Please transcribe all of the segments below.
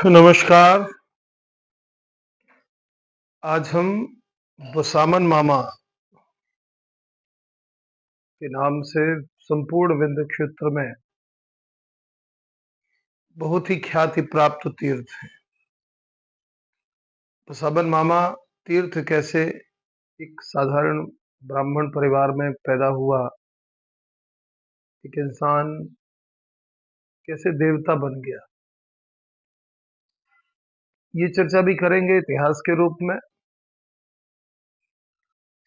नमस्कार। आज हम बसामन मामा के नाम से संपूर्ण विंध्य क्षेत्र में बहुत ही ख्याति प्राप्त तीर्थ है। बसामन मामा तीर्थ कैसे एक साधारण ब्राह्मण परिवार में पैदा हुआ, एक इंसान कैसे देवता बन गया, ये चर्चा भी करेंगे इतिहास के रूप में।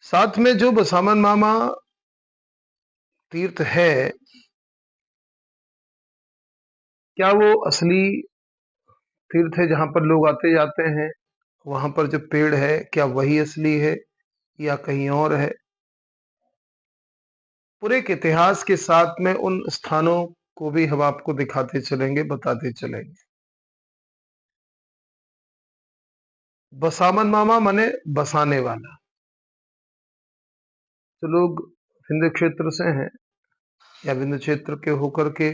साथ में जो बसामन मामा तीर्थ है, क्या वो असली तीर्थ है जहां पर लोग आते जाते हैं? वहां पर जो पेड़ है, क्या वही असली है या कहीं और है? पूरे के इतिहास के साथ में उन स्थानों को भी हम आपको दिखाते चलेंगे, बताते चलेंगे। बसामन मामा माने बसाने वाला। जो लोग विंध्य क्षेत्र से हैं या विंध्य क्षेत्र के होकर के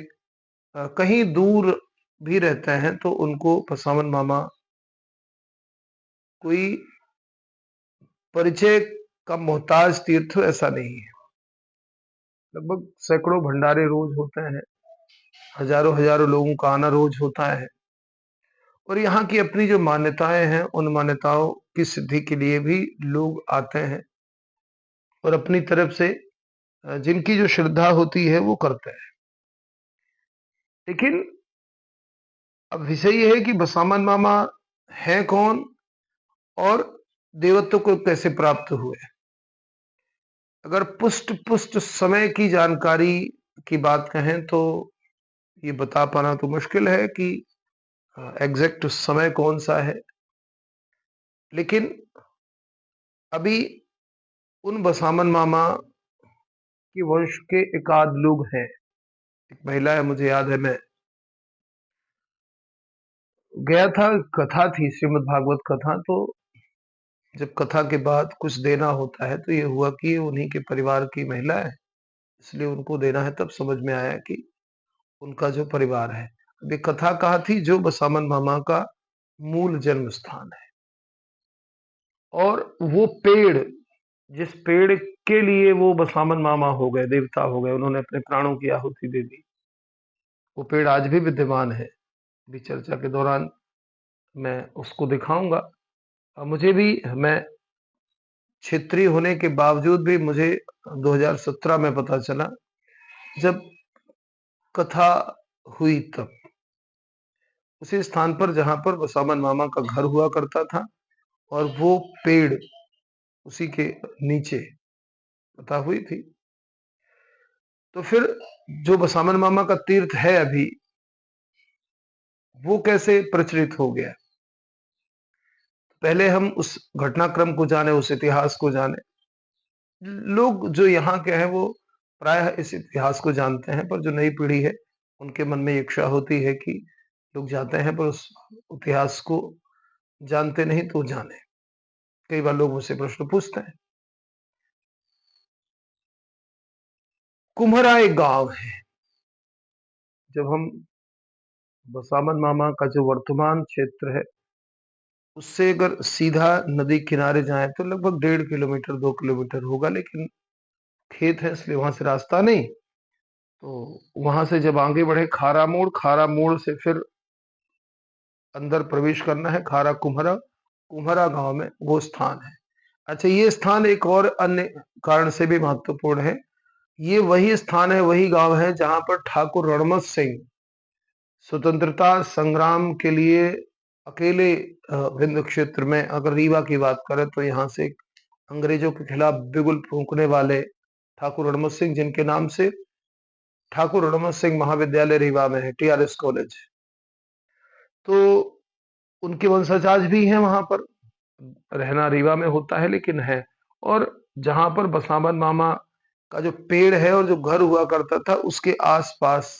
कहीं दूर भी रहते हैं, तो उनको बसामन मामा कोई परिचय का मोहताज तीर्थ ऐसा नहीं है। लगभग सैकड़ों भंडारे रोज होते हैं, हजारों हजारों लोगों का आना रोज होता है। और यहाँ की अपनी जो मान्यताएं हैं, उन मान्यताओं की सिद्धि के लिए भी लोग आते हैं और अपनी तरफ से जिनकी जो श्रद्धा होती है वो करते हैं। लेकिन अब विषय ये है कि बसामन मामा है कौन और देवत्व को कैसे प्राप्त हुए। अगर पुष्ट पुष्ट समय की जानकारी की बात कहें तो ये बता पाना तो मुश्किल है कि एग्जैक्ट समय कौन सा है। लेकिन अभी उन बसामन मामा के वंश के एकाध लोग हैं। एक महिला है, मुझे याद है, मैं गया था, कथा थी, श्रीमद् भागवत कथा। तो जब कथा के बाद कुछ देना होता है तो ये हुआ कि ये उन्हीं के परिवार की महिला है, इसलिए उनको देना है। तब समझ में आया कि उनका जो परिवार है। अब ये कथा कहा थी जो बसामन मामा का मूल जन्म स्थान है। और वो पेड़, जिस पेड़ के लिए वो बसामन मामा हो गए, देवता हो गए, उन्होंने अपने प्राणों की आहुति दे दी, वो पेड़ आज भी विद्यमान है। अभी चर्चा के दौरान मैं उसको दिखाऊंगा। मुझे भी, मैं क्षेत्रीय होने के बावजूद भी मुझे 2017 में पता चला, जब कथा हुई, तब उसी स्थान पर जहां पर बसामन मामा का घर हुआ करता था और वो पेड़ उसी के नीचे कथा हुई थी। तो फिर जो बसामन मामा का तीर्थ है अभी, वो कैसे प्रचलित हो गया? पहले हम उस घटनाक्रम को जाने, उस इतिहास को जाने। लोग जो यहाँ के हैं वो प्रायः इस इतिहास को जानते हैं, पर जो नई पीढ़ी है उनके मन में इच्छा होती है कि लोग जाते हैं पर उस इतिहास को जानते नहीं तो जाने। कई बार लोग मुझसे प्रश्न पूछते हैं। कुम्हरा एक गांव है। जब हम बसामन मामा का जो वर्तमान क्षेत्र है उससे अगर सीधा नदी किनारे जाएं तो लगभग 1.5 किलोमीटर 2 किलोमीटर होगा, लेकिन खेत है इसलिए वहां से रास्ता नहीं। तो वहां से जब आगे बढ़े, खारा मोड़ से फिर अंदर प्रवेश करना है, खारा कुम्हरा, कुम्हरा गांव में वो स्थान है। अच्छा, ये स्थान एक और अन्य कारण से भी महत्वपूर्ण है। ये वही स्थान है, वही गांव है जहां पर ठाकुर रणमत सिंह स्वतंत्रता संग्राम के लिए अकेले विंध्य क्षेत्र में, अगर रीवा की बात करें तो यहाँ से अंग्रेजों के खिलाफ बिगुल फूंकने वाले ठाकुर रणमत सिंह, जिनके नाम से ठाकुर रणमत सिंह महाविद्यालय रीवा में है, टीआरएस कॉलेज। तो उनके वंशज आज भी हैं वहां पर। रहना रीवा में होता है लेकिन है। और जहां पर बसामन मामा का जो पेड़ है और जो घर हुआ करता था उसके आसपास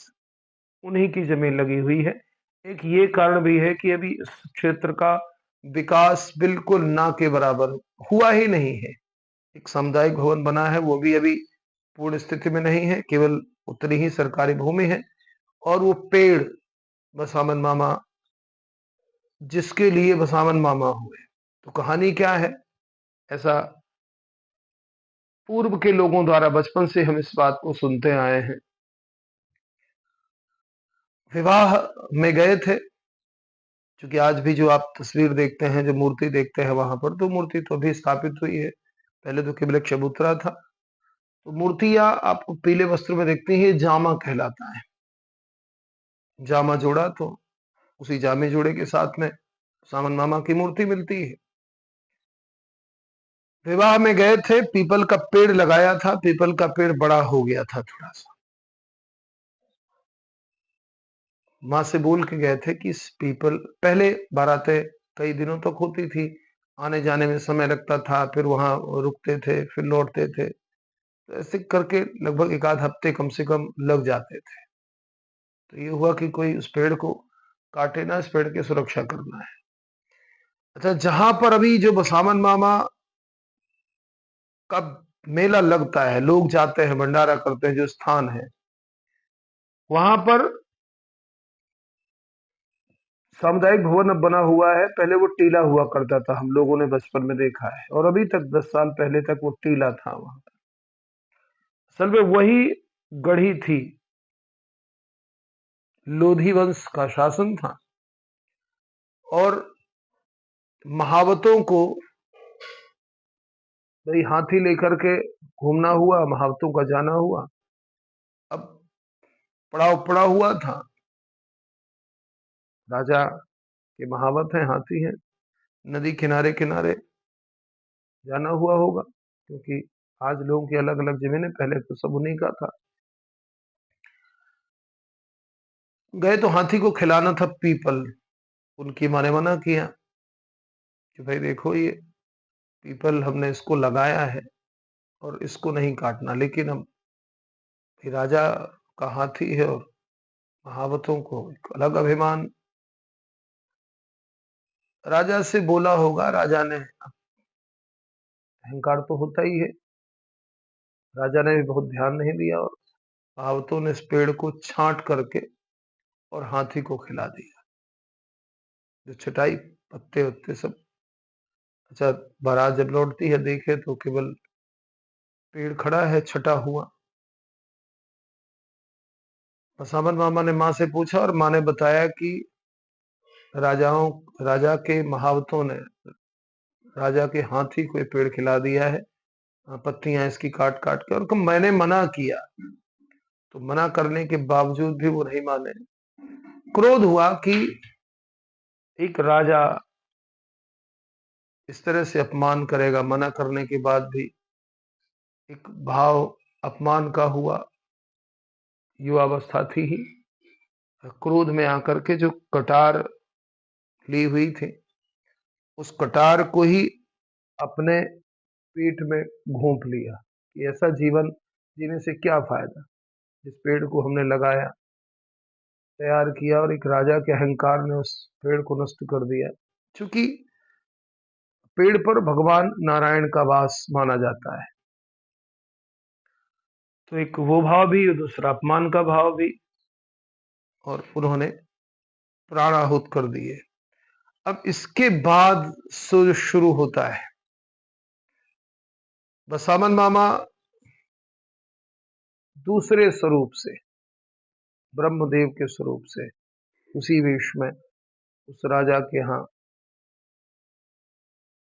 उन्हीं की जमीन लगी हुई है। एक ये कारण भी है कि अभी इस क्षेत्र का विकास बिल्कुल ना के बराबर हुआ ही नहीं है। एक सामुदायिक भवन बना है, वो भी अभी पूर्ण स्थिति में नहीं है, केवल उतनी ही सरकारी भूमि है। और वो पेड़ बसामन मामा जिसके लिए बसावन मामा हुए। तो कहानी क्या है? ऐसा पूर्व के लोगों द्वारा बचपन से हम इस बात को सुनते आए हैं। विवाह में गए थे, क्योंकि आज भी जो आप तस्वीर देखते हैं, जो मूर्ति देखते हैं वहां पर, तो मूर्ति तो अभी स्थापित हुई है। पहले तो केवल एक चबूतरा था। तो मूर्तियां आपको पीले वस्त्र में देखती हैं, ये जामा कहलाता है। जामा जोड़ा तो उसी जामे जोड़े के साथ में सामन मामा की मूर्ति मिलती है। विवाह में गए थे, पीपल का पेड़ लगाया था, पीपल का पेड़ बड़ा हो गया था थोड़ा सा। माँ से बोल के गए थे कि इस पीपल, पहले बारातें कई दिनों तक होती थी, आने जाने में समय लगता था, फिर वहां रुकते थे, फिर लौटते थे, तो ऐसे करके लगभग एक आध हफ्ते कम से कम लग जाते थे। तो ये हुआ कि कोई उस पेड़ को काटे ना, इस पेड़ की सुरक्षा करना है। अच्छा, जहां पर अभी जो बसावन मामा का मेला लगता है, लोग जाते हैं, भंडारा करते हैं, जो स्थान है वहां पर सामुदायिक भवन अब बना हुआ है। पहले वो टीला हुआ करता था, हम लोगों ने बचपन में देखा है, और अभी तक 10 साल पहले तक वो टीला था वहां। असल में वही गढ़ी थी, लोधी वंश का शासन था, और महावतों को भाई हाथी लेकर के घूमना हुआ, महावतों का जाना हुआ। अब पड़ाव पड़ा हुआ था, राजा के महावत हैं, हाथी हैं, नदी किनारे किनारे जाना हुआ होगा, क्योंकि आज लोगों की अलग अलग जमीनें, पहले तो सब उन्हीं का था। गए तो हाथी को खिलाना था पीपल। उनकी माँ ने मना किया कि भाई देखो, ये पीपल हमने इसको लगाया है और इसको नहीं काटना, लेकिन हम राजा का हाथी है और महावतों को एक अलग अभिमान। राजा से बोला होगा, राजा ने, अहंकार तो होता ही है, राजा ने भी बहुत ध्यान नहीं दिया, और महावतों ने इस पेड़ को छांट करके और हाथी को खिला दिया। जो छटाई, पत्ते वत्ते सब। अच्छा, बारात जब लौटती है, देखे तो केवल पेड़ खड़ा है छटा हुआ। बसावन मामा ने माँ से पूछा, और माँ ने बताया कि राजा के महावतों ने राजा के हाथी को ये पेड़ खिला दिया है, पत्तियां इसकी काट काट के, और मैंने मना किया। तो मना करने के बावजूद भी वो नहीं माने। क्रोध हुआ कि एक राजा इस तरह से अपमान करेगा, मना करने के बाद भी। एक भाव अपमान का हुआ, युवावस्था थी ही। क्रोध में आकर के जो कटार ली हुई थी, उस कटार को ही अपने पीठ में घोंप लिया कि ऐसा जीवन जीने से क्या फायदा, जिस पेड़ को हमने लगाया, तैयार किया, और एक राजा के अहंकार ने उस पेड़ को नष्ट कर दिया। क्योंकि पेड़ पर भगवान नारायण का वास माना जाता है, तो एक वो भाव भी, दूसरा अपमान का भाव भी, और उन्होंने प्राण आहुत कर दिए। अब इसके बाद जो शुरू होता है, बसावन मामा दूसरे स्वरूप से, ब्रह्मदेव के स्वरूप से, उसी वेश में उस राजा के यहाँ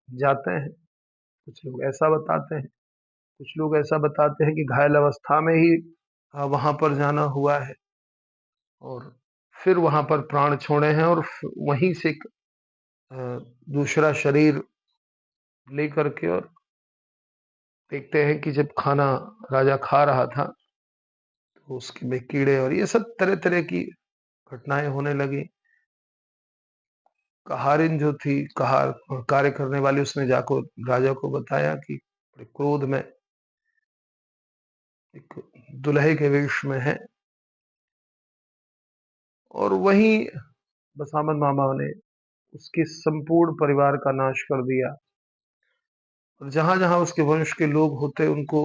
जाते हैं। कुछ लोग ऐसा बताते हैं, कुछ लोग ऐसा बताते हैं कि घायल अवस्था में ही वहां पर जाना हुआ है, और फिर वहां पर प्राण छोड़े हैं, और वहीं से अ, दूसरा शरीर लेकर के, और देखते हैं कि जब खाना राजा खा रहा था, तो उसके में कीड़े और ये सब तरह तरह की घटनाएं होने लगी। कहारिन जो थी, कहार कार्य करने वाली, उसने जाकर राजा को बताया कि बड़े क्रोध में एक दुल्हे के वेश में है, और वहीं बसामन मामा ने उसके संपूर्ण परिवार का नाश कर दिया, और जहां जहां उसके वंश के लोग होते उनको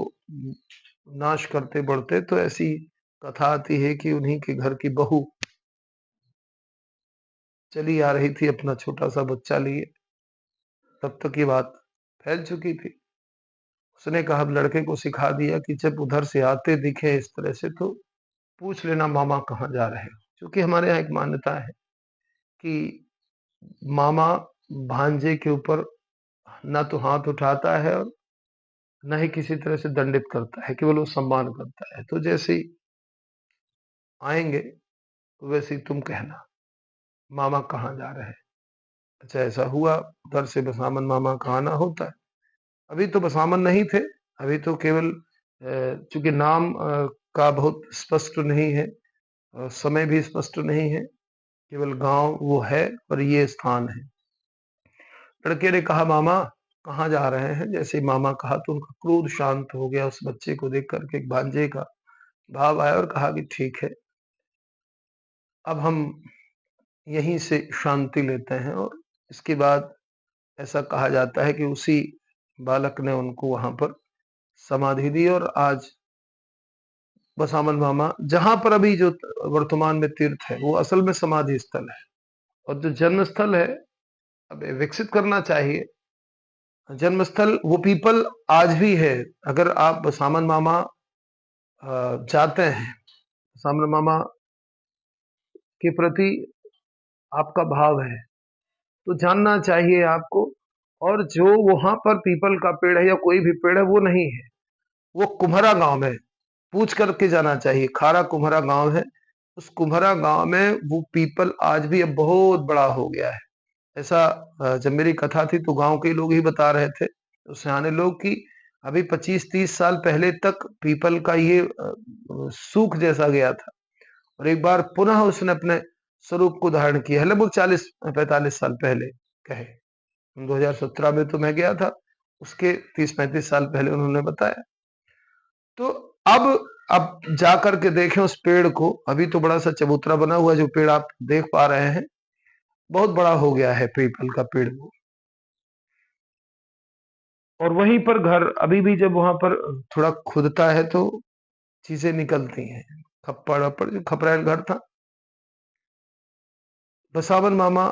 नाश करते बढ़ते। तो ऐसी कथा आती है कि उन्हीं के घर की बहू चली आ रही थी अपना छोटा-सा बच्चा लिए, तब तक ये बात फैल चुकी थी। उसने कहा अब लड़के को सिखा दिया कि जब उधर से आते दिखे इस तरह से तो पूछ लेना मामा कहाँ जा रहे हो? क्योंकि हमारे यहाँ एक मान्यता है कि मामा भांजे के ऊपर ना तो हाथ उठाता है और ना ही किसी तरह से दंडित करता है, केवल वो सम्मान करता है। तो जैसे ही आएँगे, तो वैसे ही तुम कहना, मामा कहाँ जा रहे हैं? अच्छा ऐसा हुआ, उधर से बसामन मामा का आना होता है। अभी तो बसामन नहीं थे, अभी तो केवल चूँकि नाम का बहुत स्पष्ट नहीं है, समय भी स्पष्ट नहीं है, केवल गाँव वो है और ये स्थान है। लड़के ने कहा मामा कहाँ जा रहे हैं? जैसे ही मामा कहा तो उनका क्रोध शांत हो गया, उस बच्चे को देख कर के एक भांजे का भाव आया और कहा कि ठीक है, अब हम यहीं से शांति लेते हैं और इसके बाद ऐसा कहा जाता है कि उसी बालक ने उनको वहाँ पर समाधि दी और आज बसामन मामा जहाँ पर अभी जो वर्तमान में तीर्थ है, वो असल में समाधि स्थल है और जो जन्म स्थल है, अब विकसित करना चाहिए। जन्मस्थल वो पीपल आज भी है। अगर आप बसामन मामा जाते हैं, बसामन मामा के प्रति आपका भाव है, तो जानना चाहिए आपको और जो वहाँ पर पीपल का पेड़ है या कोई भी पेड़ है, वो नहीं है। वो कुम्हरा गाँव में पूछ करके जाना चाहिए। खारा कुम्हरा गाँव है। उस कुम्हरा गाँव में वो पीपल आज भी अब बहुत बड़ा हो गया है। ऐसा जब मेरी कथा थी तो गाँव के लोग ही बता रहे थे, सयाने लोग कि अभी 25-30 साल पहले तक पीपल का ये सूख जैसा गया था और एक बार पुनः उसने अपने स्वरूप को धारण किया है, लगभग 40-45 साल पहले कहे। 2017 में तो मैं गया था, उसके 30-35 साल पहले उन्होंने बताया। तो अब जाकर के देखें उस पेड़ को, अभी तो बड़ा सा चबूतरा बना हुआ है, जो पेड़ आप देख पा रहे हैं, बहुत बड़ा हो गया है पीपल का पेड़ वो। और वहीं पर घर अभी भी जब वहां पर थोड़ा खुदता है तो चीजें निकलती हैं। खप्पड़ वप्पड़ जो खपरैल घर था, बसावन मामा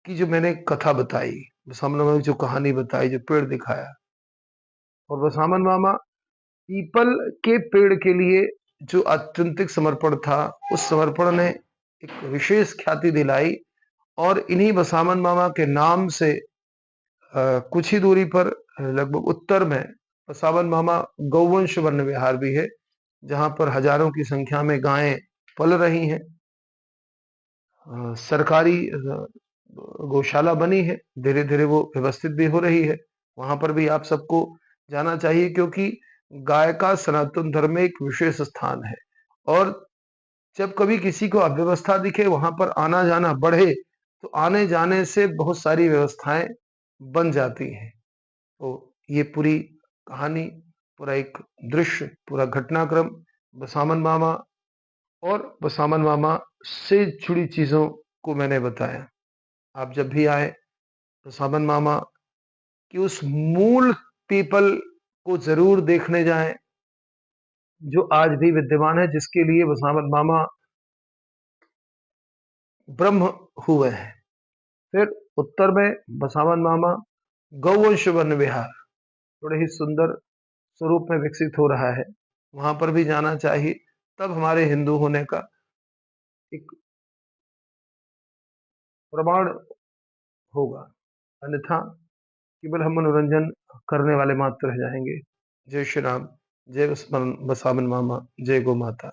की जो मैंने कथा बताई, बसावन मामा की जो कहानी बताई, जो पेड़ दिखाया और बसावन मामा पीपल के पेड़ के लिए जो आत्यंतिक समर्पण था, उस समर्पण ने एक विशेष ख्याति दिलाई और इन्हीं बसावन मामा के नाम से कुछ ही दूरी पर लगभग उत्तर में बसावन मामा गौवंश वन विहार भी है, जहाँ पर हजारों की संख्या में गायें पल रही हैं। सरकारी गौशाला बनी है, धीरे-धीरे वो व्यवस्थित भी हो रही है। वहाँ पर भी आप सबको जाना चाहिए क्योंकि गाय का सनातन धर्म में एक विशेष स्थान है और जब कभी किसी को अव्यवस्था दिखे, वहाँ पर आना-जाना बढ़े, तो आने-जाने से बहुत सारी व्यवस्थाएँ बन जाती हैं। तो ये पूरी कहानी, पूरा एक दृश्य, पूरा घटनाक्रम बसामन मामा और बसामन मामा से जुड़ी चीज़ों को मैंने बताया। आप जब भी आएँ, बसामन मामा की उस मूल पीपल को ज़रूर देखने जाएँ, जो आज भी विद्यमान है, जिसके लिए बसामन मामा ब्रह्म हुए हैं। फिर उत्तर में बसावन मामा गौवंश वन विहार बड़े ही सुंदर स्वरूप में विकसित हो रहा है। वहाँ पर भी जाना चाहिए, तब हमारे हिंदू होने का एक प्रमाण होगा। अन्यथा केवल हम मनोरंजन करने वाले मात्र रह जाएँगे। जय श्री राम, जय बसावन मामा, जय गौ माता।